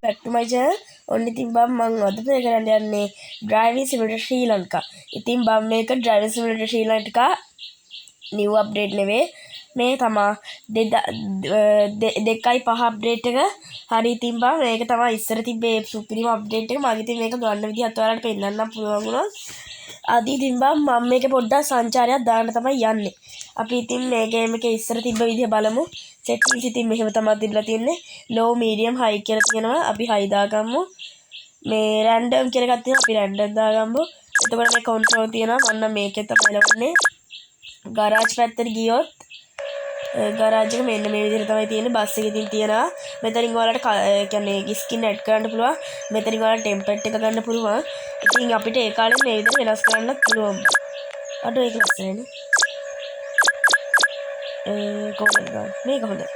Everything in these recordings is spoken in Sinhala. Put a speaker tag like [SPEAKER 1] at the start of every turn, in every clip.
[SPEAKER 1] back to my channel. ඔන්න ඉතින් බම් මම අද ප්ලේ කරන්න යන්නේ driving simulator ශ්‍රී ලංකා. ඉතින් බම් මේක driving simulator ශ්‍රී ලංකා new update නෙවෙයි. මේ තමයි 2.5 update එක. හරි ඉතින් බම් මේක තමයි ඉස්සර තිබ්බේ සුපිරිම update එක. මම ඉතින් මේක ගන්න විදිහත් ඔයාලට පෙන්නන්නම් පුළුවන් වුණා. අද ඉතින් බම් මම මේක පොඩ්ඩක් සංචාරයක් දාන්න තමයි යන්නේ. අපි ඉතින් මේ ගේම් එකේ ඉස්සර තිබ්බ විදිහ බලමු. settings ඉතින් මෙහෙම තමයි තිබිලා තියෙන්නේ. low medium high කියලා තියෙනවා. අපි high දාගමු. මේ random කියලා එකක් තියෙනවා. අපි random දාගමු. එතකොට මේ control තියෙනවා. මම මේකේ තමයි ලවන්නේ. garage පැත්තට ගියොත් garage එක මෙන්න මේ විදිහට තමයි තියෙන්නේ. බස් එකේ ඉතින් තියෙනවා. මෙතනින් ඔයාලට කියන්නේ skin add කරන්න පුළුවන්. මෙතනින් ඔයාලට template එක ගන්න පුළුවන්. ඉතින් අපිට ඒ කාලේ මේ විදිහට වෙනස් කරන්නත් පුළුවන්. අඩෝ ඒක ලස්සනනේ. කොහොමද ගන්න? මේක හොඳයි.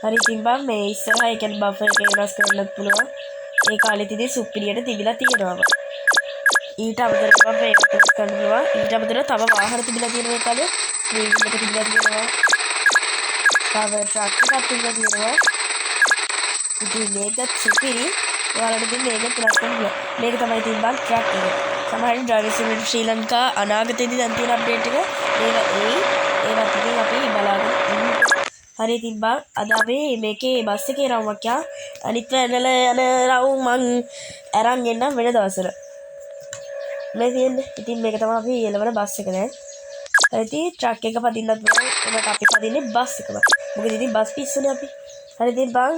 [SPEAKER 1] හරි ඉතින් බම් මේ ඉස්සරහා ඒ කියන්නේ බෆර් එක වෙනස් කරන්නත් පුළුවන්. ඒ කාලෙත් ඉතින් සුපිරියට තිබිලා තියෙනවා. ඊට අමතරව බම් මේක වෙනස් කරන්න පුළුවන්. ඊට අමතරව තව වාහන තිබිලා තියෙන මේ කාලේ මේ විදිහට තිබිලා තියෙනවා. තව ට්‍රක් එකක් තිබිලා තියෙනවා. ඉතින් මේකත් සුපිරි. ඔයාලට ඉතින් මේක වෙනස් කරන්න පුළුවන්. මේක තමයි ඉතින් බම් ට්‍රක් එක. සමහරවිට driving simulator ශ්‍රී ලංකා අනාගතයේදී දැන් තියෙන අප්ඩේට් එක ඒවත් ඉතින් අපි බලාගෙන ඉන්න. හරි ඉතින් බං අද අපි මේකේ බස් එකේ රවුමක් යා අනිත් වෙනල යන රවුම් මං අරන් එන්නම් වෙන දවසට. මේ තියෙන්නේ. ඉතින් මේක තමයි අපි එළවන බස් එක දැන්. හරි ඉතින් ට්‍රක් එක පදින්නත් පුළුවන්. ඒකට අපි පදින්නේ බස් එකම. මොකද ඉතින් බස් පිස්සුනේ අපි. හරි ඉතින් බං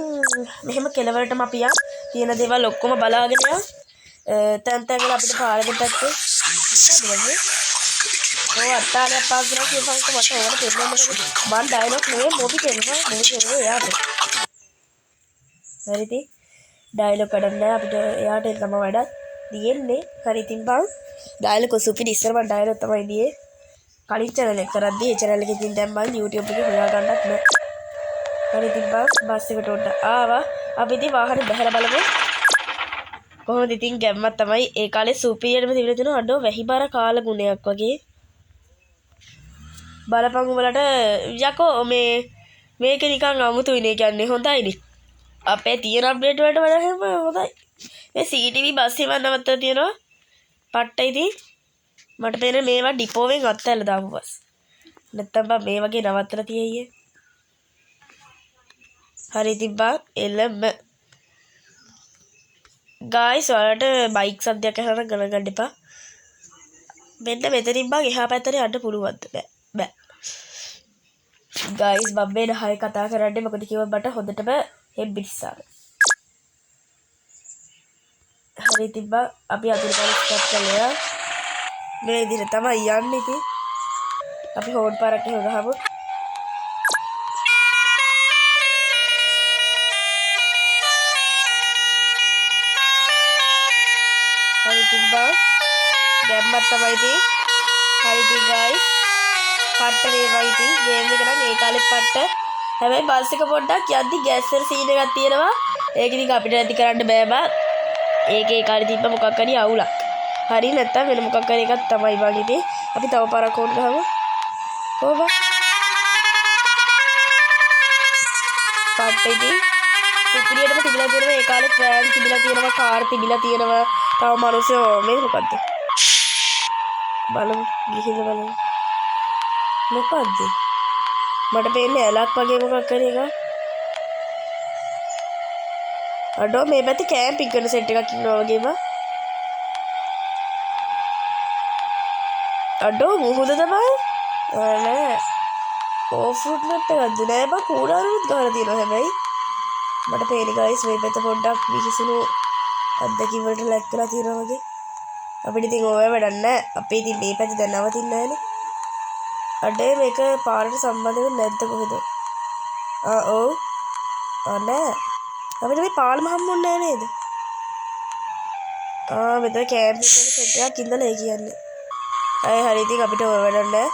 [SPEAKER 1] මෙහෙම කෙලවරටම අපි යා තියෙන දේවල් ඔක්කොම බලාගෙන යා. තැන් තැන් වල අපිට පාර දෙපැත්තේ අත්තාලයක් පාස් කරලා කියපන්ක මට ඕන දෙන්නම මං ඩයලොග් නෙවෙයි මොබි කියනවා මොබි කියනවා එයාට. හරි ඉතින් ඩයලොග් වැඩක් නෑ අපිට එයාට තමයි වැඩක් දියෙන්නේ. හරි ඉතින් බං ඩයලොග් සුපිරි ඉස්සර මං ඩයලොග් තමයි දියේ. කලින් channel එක කරද්දී ඒ channel එකේ ඉතින් දැන් මං YouTube එකේ හොයා ගන්නත් නෑ. හරි ඉතින් බං බස් එකට උඩ ආවා. අපි ඉතින් වාහනේ බහැලා බලමු. කොහොමද ඉතින් ගැම්මක් තමයි ඒ කාලේ සුපිරියටම තිබිලා තියෙනවා. අඩෝ වැහිබර කාල ගුණයක් වගේ. බලපං උඹලට යකෝ මේක නිකන් අමුතුයිනේ කියන්නේ හොඳයිනේ. අපේ තියෙන අප්ඩේට් වලට වඩා හැම හොඳයි. මේ CTV බස් එකක් නවත්තලා තියෙනවා. පට්ට ඉතින් මට තේරෙන්නේ මේවා ඩිපෝවෙන් අත්හැරලා දාපු බස්. නැත්තම් බා මේ වගේ නවත්තලා තියෙයියේ. හරි ඉතින් බා එළම ගායිස් ඔයාලට බයික් සද්දයක් අහලා ගණන් එපා. මෙන්න මෙතනින් බං එහා පැත්තට යන්න පුළුවන්ද? බෑ. ගායිස් බබ්බේ නහය කතා කරන්නේ මොකද කිව්වොත් මට හොඳටම හෙම්බිරිස්සාව. හරි ඉතින් බං අපි අතුරු පාර ස්ටොප් කළා. මේ විදිහට තමයි යන්නේ ඉතින්. අපි හෝන් පාරක් එහෙම ගහමු. හරි ඉතින් බං ගැම්මක් තමයි ඉතින්. හරි ඉතින් ගායිස් පට්ට වේවා ඉතින් ගේම් එක නම් ඒ කාලෙත් පට්ට. හැබැයි බස් එක පොඩ්ඩක් යද්දි ගැස්සර් සීන් එකක් තියෙනවා. ඒක ඉතින් අපිට නැති කරන්න බෑ බා. ඒකේ කාලේ තිබ්බ මොකක් හරි අවුලක්. හරි නැත්තම් වෙන මොකක් හරි එකක් තමයි බං ඉතින්. අපි තව පාරක් ඕන් ගහමු. කොහොමද? පට්ට ඉතින් සුපිරියටම තිබිලා තියෙනවා. ඒ කාලේ වෑන් තිබිලා තියෙනවා, කාර් තිබිලා තියෙනවා. තව මිනිස්සු මේ මොකද්ද? බලමු ගිහින් බලමු. මොකද්ද? මට පේන්නේ ඇලක් වගේ මොකක් හරි එකක්. අඩෝ මේ පැත්තේ කැම්පින් කරන සෙට් එකක් ඉන්නවා වගේ බා. අඩෝ මුහුද තමයි. නෑ. ඕෆ් රූට් මැප් එකක්ද නෑ බා කූඩාරුත් ගහලා තියෙනවා හැබැයි. මට පේන්නේ ගයිස් මේ පැත්ත පොඩ්ඩක් විහිසුණු අත්දැකීම් වලට ලැක් කරලා තියෙනවා වගේ. අපිට ඉතින් ඕවා වැඩක් නෑ. අපි ඉතින් මේ පැත්තේ දැන් නවතින්නේ නෑනේ. අඩේ මේක පාරට සම්බන්ධ වෙන්නේ නැද්ද කොහෙද? ඔව්. නෑ. අපිට මේ පාලම හම්බුන්නේ නෑ නේද? මෙතන කැම්ප් එකේ සෙට් එකක් ඉඳලා ඒ කියන්නේ. හරි ඉතින් අපිට ඕවා වැඩක් නෑ.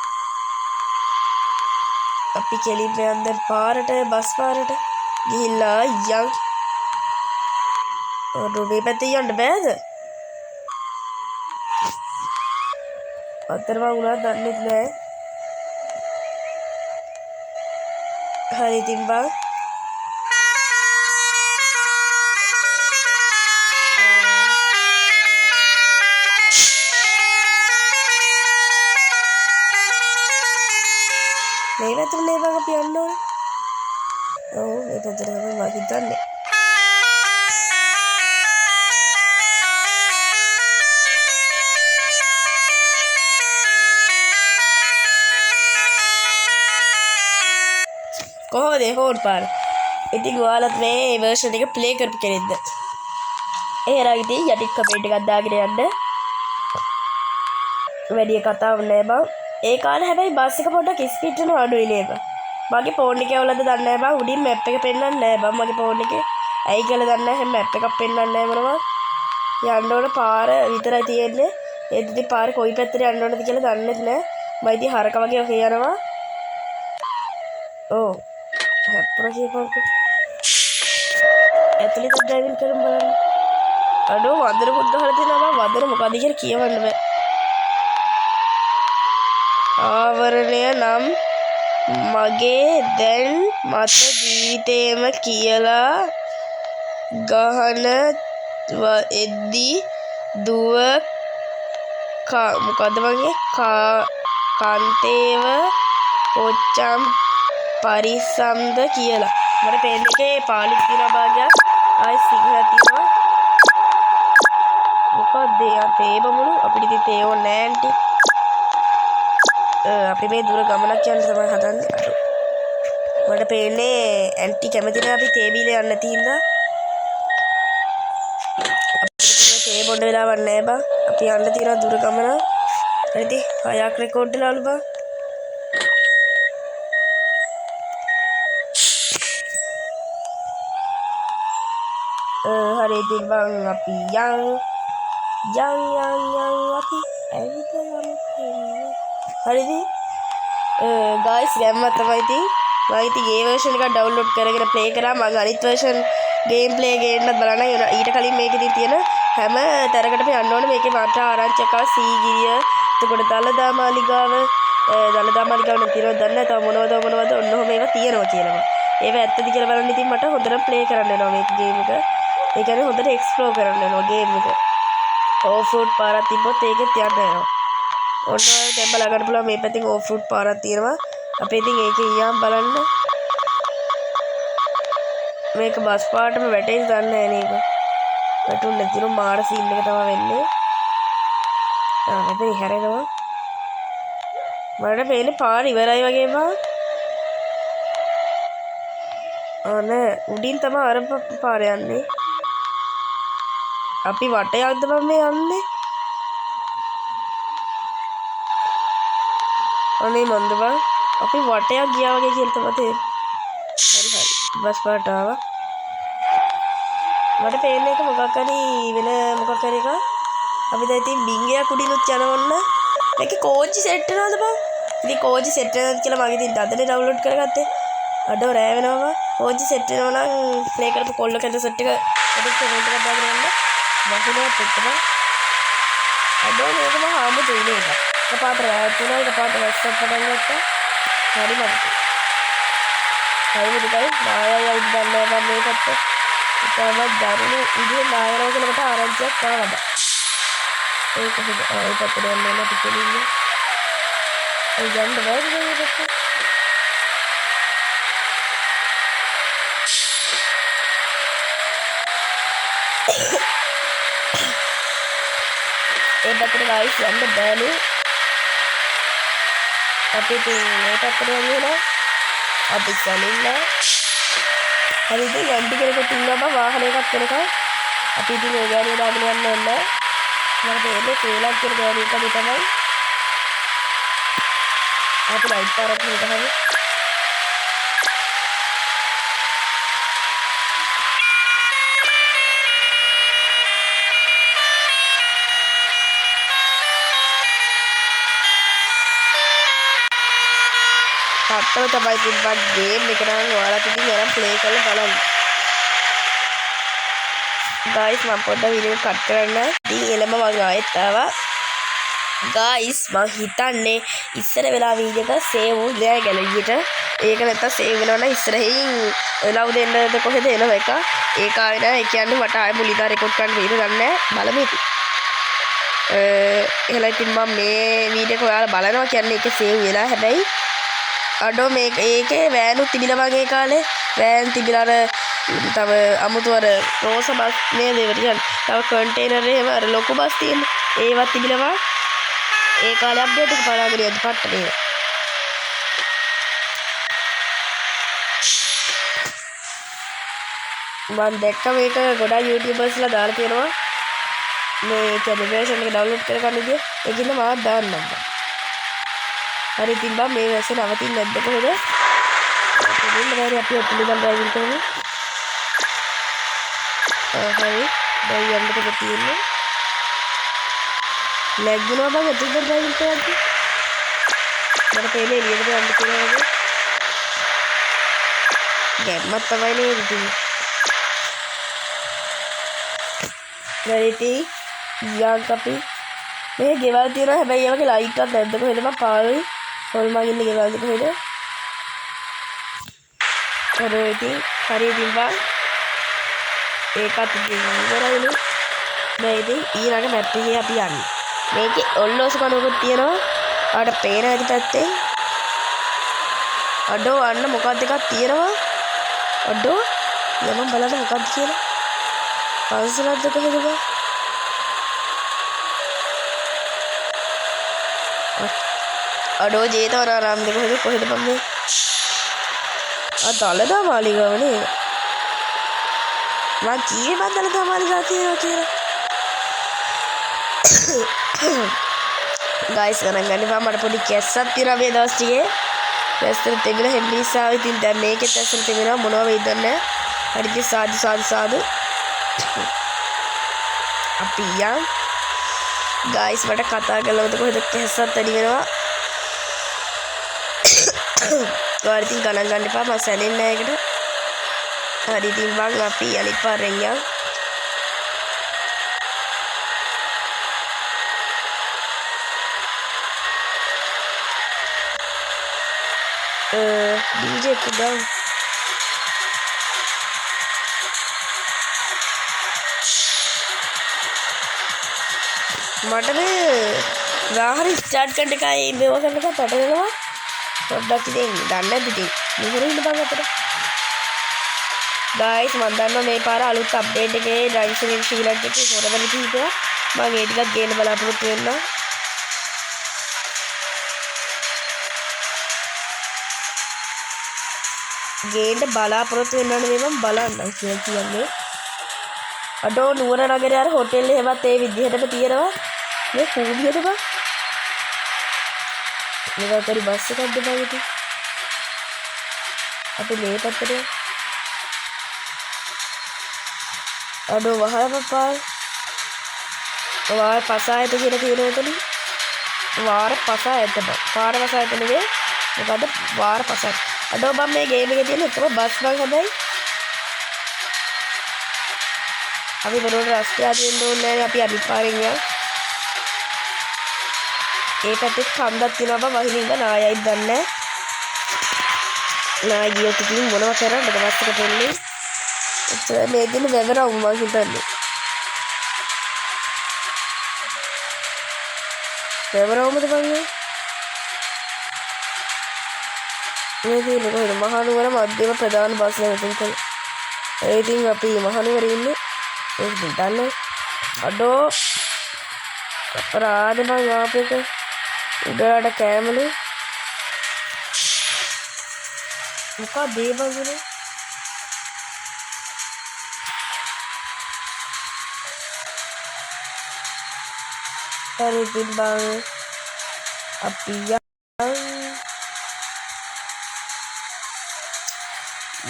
[SPEAKER 1] අපි කෙලින්ම යන්න දැන් පාරට බස් පාරට ගිහිල්ලා යන්. මේ පැත්තේ යන්න බෑද? අතරම වුණා දන්නේ නැහැ. හරි ඉතින් බං මේ පැත්තට බං අපි යන්න ඕනේ. ඔව් මේ පැත්තට තමයි මම හිතන්නේ. කොහොමද හෝඩ් පාර? ඉතින් ඔයාලත් මේ version එක play කරපු කෙනෙක්ද? එහෙනම් ඉතින් යටි කමෙන්ට් එකක් දාගෙන යන්න. වැඩි කතාවක් නෑ බං. ඒ කාලේ හැබැයි බස් එක පොඩ්ඩක් ස්පීඩ් යන අඩුයි නේද? මගේ ෆෝන් එකේ වලද දන්නේ නෑ බං. උඩින් මැප් එක පෙන්නන්නේ නෑ බං මගේ ෆෝන් එකේ. ඇයි කියලා දන්නේ නෑ. හැම මැප් එකක් පෙන්නන්නේ නෑ මොනවා. යන්න ඕන පාර විතරයි තියෙන්නේ. ඒත් ඉතින් පාරේ කොයි පැත්තට යන්න ඕනද කියලා දන්නේ නෑ. මම ඉතින් හරක වගේ ඔහේ යනවා. ඕ හැප්පරසිපන්ක ඇතුළේ ඩ්‍රයිවිං කරමු බලන්න. අඩෝ වදර පුත් ගහලා තියෙනවා බං. වදර මොකද කියලා කියවන්න බෑ. ආවරණය නම් මගේ දැන් මත ජීවිතේම කියලා ගහන එද්දි දුව මොකද මගේ කාන්තේව කොච්චම් පරිස්සම්ද කියලා. මට පේන එකේ පාලි තියෙනවා භාගයක්. ආයි සිංහල තියෙනවා. මොකක්ද තේ බමුණු අපිට ඉතින් තේ ඕනේ නෑ ඇන්ටි. අපි මේ දුර ගමනක් යන්න තමයි හදන්නේ. මට පේන්නේ ඇන්ටි කැමති නෑ අපි තේ බීලා යන්න නැති හින්දා. අපිට තේ බොන්න වෙලාවක් නෑ බං. අපි යන්න තියෙනවා දුර ගමන. හරිද? හයක් රෙකෝඩ් දාලාලු බං. හරි ඉතින් බං අපි යන් අපි ඇවිත් යමු. හරිද? guys ගැම්ම තමයි ඉතින් මම ඉතින් ඒ version එක download කරගෙන play කරා. මම අනිත් version game play ගේන්නත් බලන්න. ඊට කලින් මේකෙදි තියෙන හැම තරකටම යන්න ඕනේ. මේකේ මාත්‍ර ආරංචි එකක් සීගිරිය. එතකොට දලදා මාලිගාව නම් තියෙනවද දන්නේ නැහැ. තව මොනවද ඔන්න ඔහොම ඒවා තියෙනවා කියලා. ඒවා ඇත්තද කියලා බලන්න ඉතින් මට හොඳට play කරන්න වෙනවා මේක game එක. ඒ කියන්නේ හොඳට explore කරන්න වෙනවා game එක. off road පාරක් තිබ්බොත් ඒකෙත් යන්න වෙනවා. ඔන්න ඔය දැන් බලා ගන්න පුළුවන් මේ පැත්තෙන් off road පාරක් තියෙනවා. අපි ඉතින් ඒකේ ඊයම් බලන්න. මේක බස් පාටම වැටෙයිද දන්නේ නැහැ නේද? වැටුන්නේ නැතිනම් මාර සීන් එක තමයි වෙන්නේ. මෙතන හැරෙනවා. මට පේන්නේ පාර ඉවරයි වගේ බං. නෑ උඩින් තමයි අර පාර යන්නේ. අපි වටයක්ද බං මේ යන්නේ? අනේ මන්ද බං අපි වටයක් ගියා වගේ කියලා තමයි තේරෙන්නේ. හරි බස් පාට ආවා. මට පේන්නේ එක මොකක් හරි වෙන මොකක් හරි එකක්. අපි දැන් ඉතින් බින්ගයක් උඩිනුත් යනවන්න. මේකේ කෝච්චි සෙට් වෙනවද බං? ඉතින් කෝච්චි සෙට් වෙනවද කියලා මගේ ඉතින් අදනේ ඩවුන්ලෝඩ් කරගත්තේ. අඩෝ රෑ වෙනවා. කෝච්චි සෙට් වෙනවා නම් ප්ලේ කරපු කොල්ල කැද සෙට් එක එඩිට් කමෙන්ට් එකක් දාගෙන යන්න. වහිනවත් එක්කම. අඩෝ මේක මම හාමු දෙන්නේ එක. එකපාරට රෑ තුනයි එකපාරට WhatsApp පටන් ගත්තා. හරි මට. හරි දෙකයි නායය උද්දන්නේ මම මේ පැත්ත. ඉතාලම දරුණු ඉදිරිය නායරව කියලා මට ආරංචියක් ආවා. ඒක හොඳ ඒ පැත්තට යන්න ඕන පිටින්. ඒ යන්න බෑද මේ පැත්ත? ඒ පැත්තට guys යන්න බෑලු. අපි ඉතින් මේ පැත්තට යන්නේ අපි සලින්න. හරි ඉතින් යන්ටි කෙනෙකුට ඉන්නවා බා වාහන එකක් වෙනකන්. අපි ඉතින් ඒ ගානේ දාගෙන යන්න ඕනේ. මම දෙන්නේ තේලක් කියන ගානේ එක තමයි. අපි ලයිට් පාරක් නෙගහමු. පට්ටව තමයි තිබ්බත් ගේම් එක නම් ඔයාලට ඉතින් එනම් ප්ලේ කරලා බලන්න. guys මම පොඩ්ඩක් වීඩියෝ එක කට් කරන්න. ඉතින් එළම මම ආයෙත් ආවා. guys මම හිතන්නේ ඉස්සර වෙලා වීඩියෝ එක සේව් වුණා ගැලරියට. ඒක නැත්තම් සේව් වෙනවා නම් ඉස්සරහින් ලව් දෙන්නද කොහෙද එනවා එක. ඒක ආවේ නෑ. ඒ කියන්නේ මට ආයෙ මුලින්දා රෙකෝඩ් කරන්න වෙයිද දන්නේ නෑ. බලමු ඉතින්. එහෙනම් ඉතින් මම මේ වීඩියෝ එක ඔයාලා බලනවා කියන්නේ ඒක සේව් වෙලා හැබැයි අඩෝ මේක ඒකේ වෑනුත් තිබිලා වගේ කාලේ වෑන් තිබිලා අර තව අමුතු අර රෝස බස් නේද ඒවට කියන්නේ. තව කන්ටේනර් එහෙම අර ලොකු බස් තියෙන ඒවත් තිබිලා ඒ කාලේ අප්ඩේට් එක පලාගෙන යද්දි පට්ට නේද. මම දැක්ක මේක ගොඩාක් YouTubers ලා දාලා තියෙනවා. මේ කැඩිවර්ෂන් එක ඩවුන්ලෝඩ් කරගන්න විදිය. ඒකින්ද මාත් දාන්නම්. හරි ඉතින් බා මේ වැස්සේ නවතින්නේ නැද්ද කොහෙද? දෙන්න බැරි අපි ඔප්පුලිගම් ඩ්‍රයිවිං කරමු. හරි. දැන් යන්න දෙක තියෙන්නේ. ලැග් වෙනවා බං එතකොට ඩ්‍රයිවිං කරද්දි. මට පේන්නේ එළියට යන්න කියලා වගේ. ගැම්මක් තමයි නේද තියෙන්නේ. ගරිතී යාන් අපි මේ ගෙවල් තියෙනවා හැබැයි ඒවගේ ලයිට් එකක් නැද්ද කොහෙද මම පාළුයි හොල්මන් ඉන්න ගෙවල්ද කොහෙද හරි ඉතින් හරි ඉතින් බං ඒකත් ඉතින් ඉවරයිනේ දැන් ඉතින් ඊළඟ මැප් එකේ අපි යන්නේ මේකේ ඔල්ලෝසු කණුවකුත් තියෙනවා ආට පේන ඇති පැත්තේ අඩෝ අන්න මොකක්ද එකක් තියෙනවා අඩෝ යමන් බලන්න මොකක්ද කියලා පන්සලක්ද කොහෙද බං අඩෝ ජේතවනාරාමද කොහෙද බං මේ දළදා මාලිගාව නේද මං කියේ බං දළදා මාලිගාව තියෙනවා කියලා ගයිස් ගණන් ගන්න එපා මට පොඩි කැස්සක් තියෙනවා මේ දවස් ටිකේ ඇස්තර තිබිලා හෙම්බිරිස්සාව ඉතින් දැන් මේකෙත් ඇස්තර තිබෙනවා මොනවා වෙයිද දන්නේ නැහැ හරි සාදු අපි යන් ගයිස් මට කතා කළොත් කොහෙද කැස්සක් තඩි වෙනවා ඔයාලා ඉතින් ගණන් ගන්න එපා මම සැලෙන්නේ නැහැ ඒකට හරි ඉතින් බං අපි අනිත් පාරෙන් යන් DJ පුදා මට මේ ගාහරි ස්ටාර්ට් කරන්න එකයි මේව කරන්න එක පැටලෙනවා පොඩ්ඩක් ඉතින් දන්නේ නැද්ද ඉතින් මෙහෙර ඉන්න බං අපිට ගයිස් මම දන්නවා මේ පාර අලුත් අප්ඩේට් එකේ ඩ්‍රයිවිං සිමිලේටර් එකේ හොරවල තිබ්බා මම ඒ ටිකක් ගේන්න බලාපොරොත්තු වෙනවා ගේන්න බලාපොරොත්තු වෙනවනේ මම බලන්නම් කියන්නේ අඩෝ නුවර නගරේ අර හොටෙල් එහෙමත් ඒ විදිහටම තියෙනවා මේ කූඩියද බං මේක කරි බස් එකක්ද බං ඉතින් අපි මේ පැත්තට අඩෝ වහලා පපා වාර පසායත කියලා තියෙන උතන වාර පසායත බං පාර පසායත නෙවෙයි මොකද වාර පසායත අඩෝ බං මේ ගේම් එකේ තියෙන එකම බස් බං හැබැයි අපි බරෝට රස්තිය දෙන්න ඕනේ නැහැ අපි අනිත් පාරෙන් යමු. ඒ පැත්තේ කන්දක් තියෙනවා බං වහිනින්ද නායයිද දන්නේ නැහැ. නාය ගියොත් ඉතින් මොනව කරන්නද බස් එක දෙන්නේ. මේ දින වැවරවු මං හිතන්නේ. වැවරවුමද බං මේ දින කොහෙද මහනුවර මධ්‍යම ප්‍රධාන බස් නැවතුම් කළ. ඒ ඉතින් අපි මහනුවර ඉන්නේ ඒක දන්නේ අඩෝ අපරාධ බං ආපේක උඩට කෑමලු මොකක්ද ඒ බංගනේ හරි ඉතින් බං අපි යන්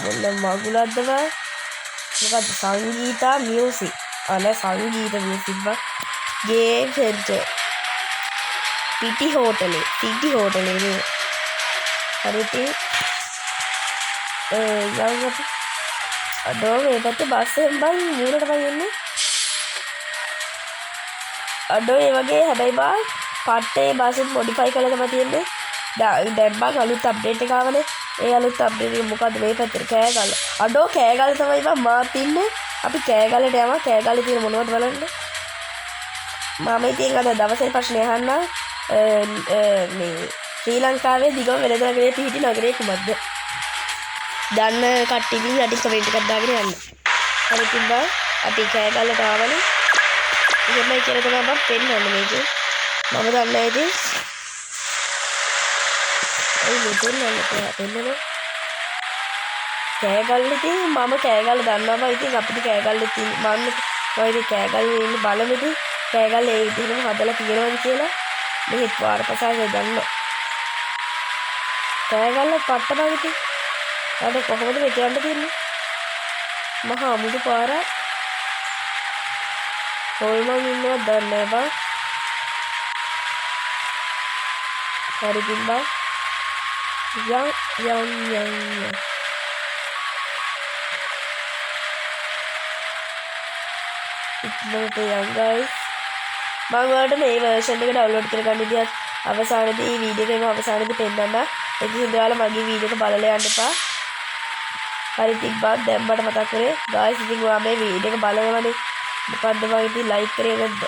[SPEAKER 1] මොන මගුලක්ද බං මොකද සංගීතා මියුසික් අනේ සංගීත මියුසික් බං ගේම් සෙන්ටර් සිටි හෝටලේ නේ හරිද යන්න අඩෝ මේ පැත්තේ බස් එකෙන් බං මූලට බං එන්නේ අඩෝ ඒ වගේ හැබැයි බං පට්ටේ බස් එක මොඩිෆයි කරලා තමයි තියෙන්නේ දැන් බං අලුත් අප්ඩේට් එක ආවනේ ඒ අලුත් අප්ඩේට් එක මොකද්ද මේ පැත්තේ කෑගල්ල අඩෝ කෑගල්ල තමයි බං මාත් ඉන්නේ අපි කෑගල්ලට යමු කෑගල්ලේ තියෙන මොනවද බලන්න මම ඉතින් අද දවසේ ප්‍රශ්නේ අහන්න මේ ශ්‍රී ලංකාවේ දිගම වෙළඳ නගරයේ පිහිටි නගරය කුමක්ද? දන්න කට්ටිය යටි කමෙන්ට් එකක් දාගෙන යන්න. හරි තිබ්බා. අපි කෑගල්ලට ආවනේ. එහෙමයි කියලා තමයි මම පෙන්නන්නේ මේකේ. මම දන්නේ ඉතින්. ඒ මෙතන නෑ පෙන්නනවා. කෑගල්ල ඉතින් මම කෑගල්ල දන්නවා. ඉතින් අපිට කෑගල්ල තියෙන මම ඉතින් කෑගල්ල ඉන්න බලමු ඉතින්. කෑගල්ල ඒ විදිහටම හදලා තියෙනවද කියලා. මෙහෙත් වාරපසාරේ ගන්නවා. කෑගල්ල පට්ටබන් ඉතින්. අද කොහොමද මේ කියන්න තියෙන්නේ? මහා මුදු පාරක්. හොල්මන් ඉන්නවද දන්නේ නැහැ බං. හරි තිබ්බා. යම් ඉක්මනට යන් guys. මම ඔයාලට මේ version එක download කරගන්න විදිහත් අවසානයේදී වීඩියෝ එකේම අවසානයේදී පෙන්නන්න. ඒක හින්දා ඔයාලා මගේ වීඩියෝ එක බලලා යන්න එපා. හරි තිබ්බා. දැන් මට මතක් කරේ guys ඉතින් ඔයා මේ වීඩියෝ එක බලනවනේ. මොකද්ද මම ඉතින් like කරේ නැද්ද?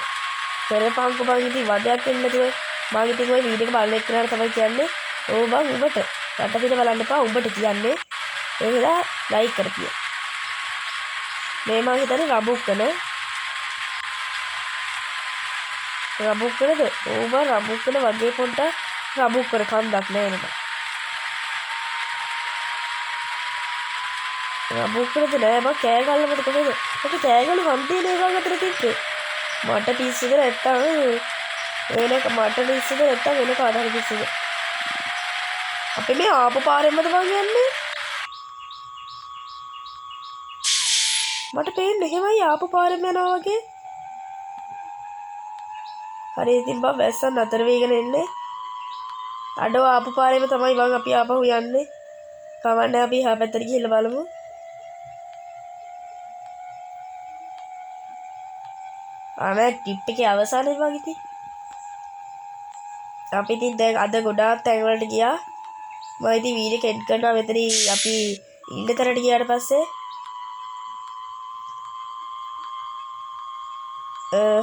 [SPEAKER 1] කරපන්කෝ බං ඉතින් වදයක් වෙන්නේ නැතුව. මම ඉතින් ওই වීඩියෝ එක බලන එක්කනට තමයි කියන්නේ. ඕ බං උඹට රටපිට බලන්න එපා. උඹට කියන්නේ. එහෙලා like කරපිය. මේ මම හිතන්නේ රබුක්කන. රබුක්කනද? ඕ බං රබුක්කන වගේ පොඩ්ඩක් රබුක්කන කන්දක් නෑ නේද? රබුක්කනද නෑ බං කෑගල්ලකට කොහෙද? ඔක කෑගල්ල හන්දියේ නේගන් අතර තිබ්බේ. මට පිස්සුද නැත්තම් වෙන මට පිස්සුද නැත්තම් වෙන කාට හරි පිස්සුද? අපි මේ ආපු පාරෙන්මද බං යන්නේ? මට පේන්නේ එහෙමයි ආපු පාරෙන්ම යනවා වගේ. හරි ඉතින් බං වැස්සන් අතර වේගෙන එන්නේ. අඩෝ ආපු පාරෙම තමයි බං අපි ආපහු යන්නේ. කවන්නේ අපි එහා පැත්තට ගිහිල්ලා බලමු. ආනේ ටිප් එකේ අවසානයේ බං ඉතින්. අපි ඉතින් දැන් අද ගොඩාක් තැන් වලට ගියා. මම ඉතින් වීඩියෝ එක එඩිට් කරනවා මෙතන අපි ඉන්න තැනට ගියාට පස්සේ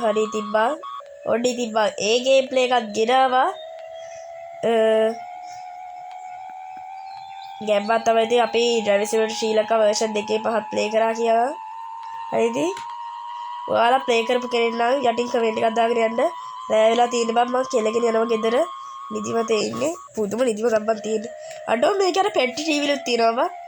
[SPEAKER 1] හරි තිබ්බා. ඔඩි තිබ්බා. ඒ ගේම් ප්ලේ එකක් ගෙනාවා. ගැම්මක් තමයි ඉතින් අපි ඩ්‍රයිවිං සිමුලේටර් ශ්‍රී ලංකා version 2.5 ප්ලේ කරා කියලා. හරිද? ඔයාලා ප්ලේ කරපු කෙනෙක් නම් යටින් කමෙන්ට් එකක් දාගෙන යන්න. රෑ වෙලා තියෙන බම් මම කෙලගෙන යනවා ගෙදර. නිදිමතේ ඉන්නේ. පුදුම නිදිමතක් බම් තියෙන්නේ. අඩෝ මේක අර පෙට්ටි ටීවී වලත් තියෙනවා බම්.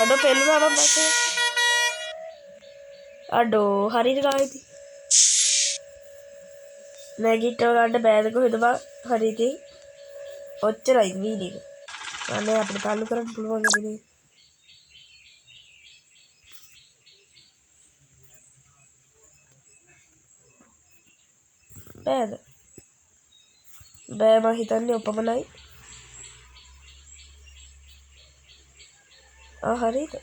[SPEAKER 1] අඩෝ පෙල්ලුවා බම් බස්සේ. අඩෝ හරියට ගායිති. නැගිටව ගන්න බෑද කොහෙද බං? හරි ඉතින් ඔච්චරයි වීඩියෝ එක. අනේ අපිට تعلق කරන්න පුළුවන් නේද? බෑද? බෑ මම හිතන්නේ ඔපමණයි. හරිද?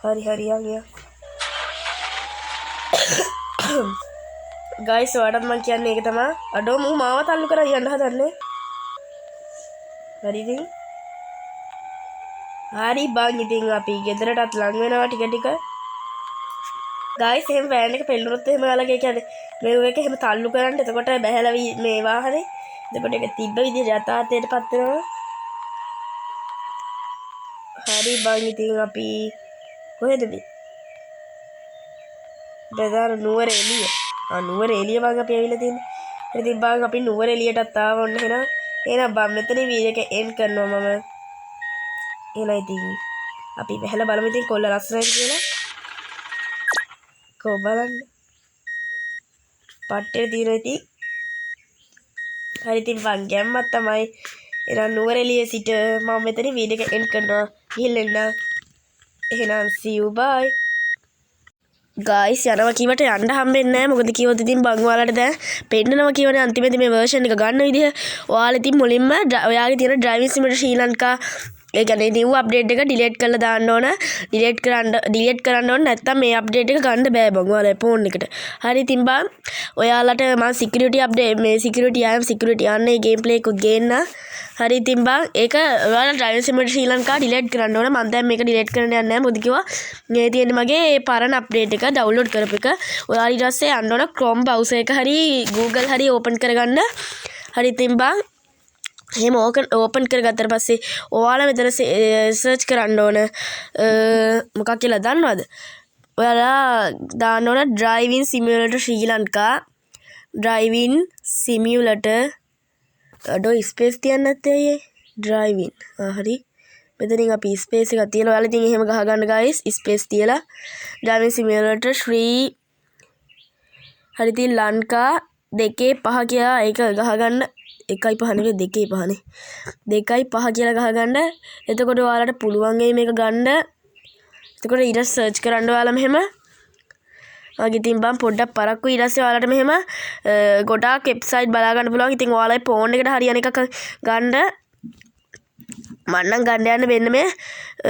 [SPEAKER 1] හරි යන්. ගයිස් ඔයාලට මම කියන්නේ ඒක තමයි. අඩෝ මම මාව تعلق කරලා යන්න හදන්නේ. හරි ඉතින්. හරි බං ඉතින් අපි ගෙදරටත් ලඟ වෙනවා ටික ටික. ගයිස් එහෙම වෑන් එක පෙල්ලුනොත් එහෙම ඔයාලගේ කියන්නේ මේ එක එහෙම تعلق කරන්න. එතකොට බැහැලා මේ වාහනේ. එතකොට ඒක තිබ්බ විදිහට යථාර්ථයටපත් වෙනවා. හරි බං ඉතින් අපි කොහෙද මේ? බෙදාර නුවර එළිය. නුවර එළිය වගේ අපි ඇවිල්ලා තියෙන්නේ. ඉතින් බං අපි නුවර එළියටත් ආව ඔන්න එහෙනම් බං මෙතන වීඩියෝ එක එන්ඩ් කරනවා මම. එහෙනම් ඉතින් අපි බැලලා බලමු ඉතින් කොල්ල ලස්සනයිද කියලා. කො බලන්න. පට්ටේ තියෙනවා ඉතින්. හරි ඉතින් බං ගැම්මක් තමයි. එහෙනම් නුවර එළියේ සිට මම මෙතන වීඩියෝ එක එන්ඩ් කරනවා. ගිහින් එන්න. එහෙනම් see you bye. ගයිස් යනවා කීවට යන්න හම්බෙන්නේ නැහැ. මොකද කිව්වොත් ඉතින් බං ඔයාලට දැන් පෙන්නනවා කියවනේ අන්තිමේදී මේ version එක ගන්න විදිහ. ඔයාලා ඉතින් මුලින්ම ඔයාගේ තියෙන driving simulator ශ්‍රී ලංකා ඒ කියන්නේ new update එක delete කරලා දාන්න ඕන. delete කරන්න ඕන නැත්නම් මේ update එක ගන්න බෑ බං ඔයාලා phone එකට. හරි ඉතින් බං ඔයාලට මම security update මේ security යන්නේ gameplay එකක් ගේන්න. හරි ඉතින් බං ඒක ඔයාලා driving simulator ශ්‍රී ලංකා delete කරන්න ඕන. මම දැන් මේක delete කරන්න යන්නේ නැහැ. මොකද කිව්වා මේ තියෙන්නේ මගේ පරණ update එක download කරපු එක. ඔයාලා ඊට පස්සේ යන්න ඕන Chrome browser එක හරි Google හරි open කරගන්න. හරි ඉතින් බං එහෙම ඕපන් කරගත්තට පස්සේ ඔයාලා මෙතන සර්ච් කරන්න ඕන මොකක් කියලා දන්නවද? ඔයාලා දාන්න ඕන driving simulator ශ්‍රී ලංකා driving simulator අඩෝ ස්පේස් තියන්න නැත්තේ අයියේ driving හරි මෙතනින් අපි ස්පේස් එකක් තියලා ඔයාලා ඉතින් එහෙම ගහගන්න guys ස්පේස් තියලා driving simulator ශ්‍රී හරි ඉතින් ලංකා 2.5 කියලා ඒක ගහගන්න 1.5 නෙවෙයි 2.5 නේ 2.5 කියලා ගහගන්න. එතකොට ඔයාලට පුළුවන් මේක ගන්න. එතකොට ඊට සර්ච් කරන්න ඔයාලා මෙහෙම. වගේ ඉතින් බම් පොඩ්ඩක් පරක්කු ඊට පස්සේ ඔයාලට මෙහෙම ගොඩාක් වෙබ්සයිට් බලා ගන්න පුළුවන්. ඉතින් ඔයාලගේ ෆෝන් එකට හරියන එකක් ගන්න. මන්නම් ගන්න යන්න මෙන්න මේ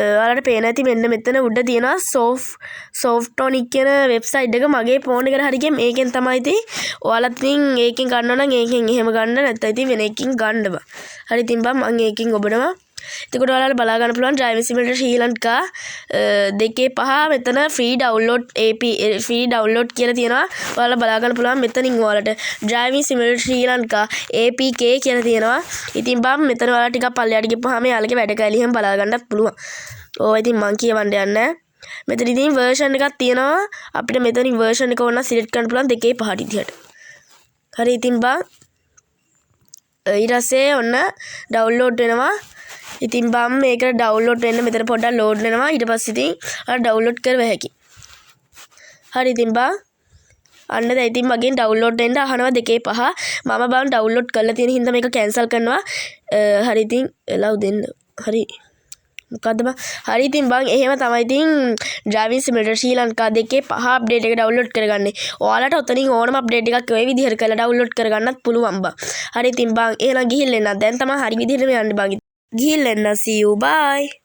[SPEAKER 1] ඔයාලට පේන ඇති මෙන්න මෙතන උඩ තියෙනවා softonic කියන වෙබ්සයිට් එක මගේ ෆෝන් එකට හරි ගියේ මේකෙන් තමයි ඉතින් ඔයාලත් ඉතින් ඒකෙන් ගන්න නම් ඒකෙන් එහෙම ගන්න නැත්නම් ඉතින් වෙන එකකින් ගන්න බා. හරි ඉතින් බා මම ඒකෙන් ඔබනවා. එතකොට ඔයාලට බලා ගන්න පුළුවන් driving simulator ශ්‍රී ලංකා 2.5 මෙතන free download කියලා තියෙනවා. ඔයාලා බලා ගන්න පුළුවන් මෙතනින් ඔයාලට driving simulator ශ්‍රී ලංකා APK කියලා තියෙනවා. ඉතින් බම් මෙතන ඔයාලා ටිකක් පල්ලෙහාට ගිහපුවාම යාළුවගේ වැඩ කැලි හැම බලා ගන්නත් පුළුවන්. ඕවා ඉතින් මං කියවන්න යන්නේ. මෙතන ඉතින් version එකක් තියෙනවා. අපිට මෙතනින් version එක ඕන select කරන්න පුළුවන් 2.5 විදිහට. හරි ඉතින් බම් ඊට පස්සේ ඔන්න download වෙනවා. ඉතින් බම් මේක ඩවුන්ලෝඩ් වෙන්න මෙතන පොඩ්ඩක් ලෝඩ් වෙනවා. ඊට පස්සේ ඉතින් ඔයාලා ඩවුන්ලෝඩ් කරව හැකි. හරි ඉතින් බම් අන්න දැන් ඉතින් මගෙන් ඩවුන්ලෝඩ් වෙන්න අහනවා 2.5. මම බම් ඩවුන්ලෝඩ් කරලා තියෙන හින්දා මේක කැන්සල් කරනවා. හරි ඉතින් allow දෙන්න. හරි මොකද්ද බං? හරි ඉතින් බං එහෙම තමයි ඉතින් driving simulator ශ්‍රී ලංකා 2.5 අප්ඩේට් එක ඩවුන්ලෝඩ් කරගන්නේ. ඔයාලට ඔතනින් ඕනම අප්ඩේට් එකක් ඔය විදිහට කරලා ඩවුන්ලෝඩ් කරගන්නත් පුළුවන් බං. හරි ඉතින් බං එහෙනම් ගිහින් එන්න. දැන් තමයි හරි විදිහටම යන්නේ බං. ගිහින් එන්න. see you bye.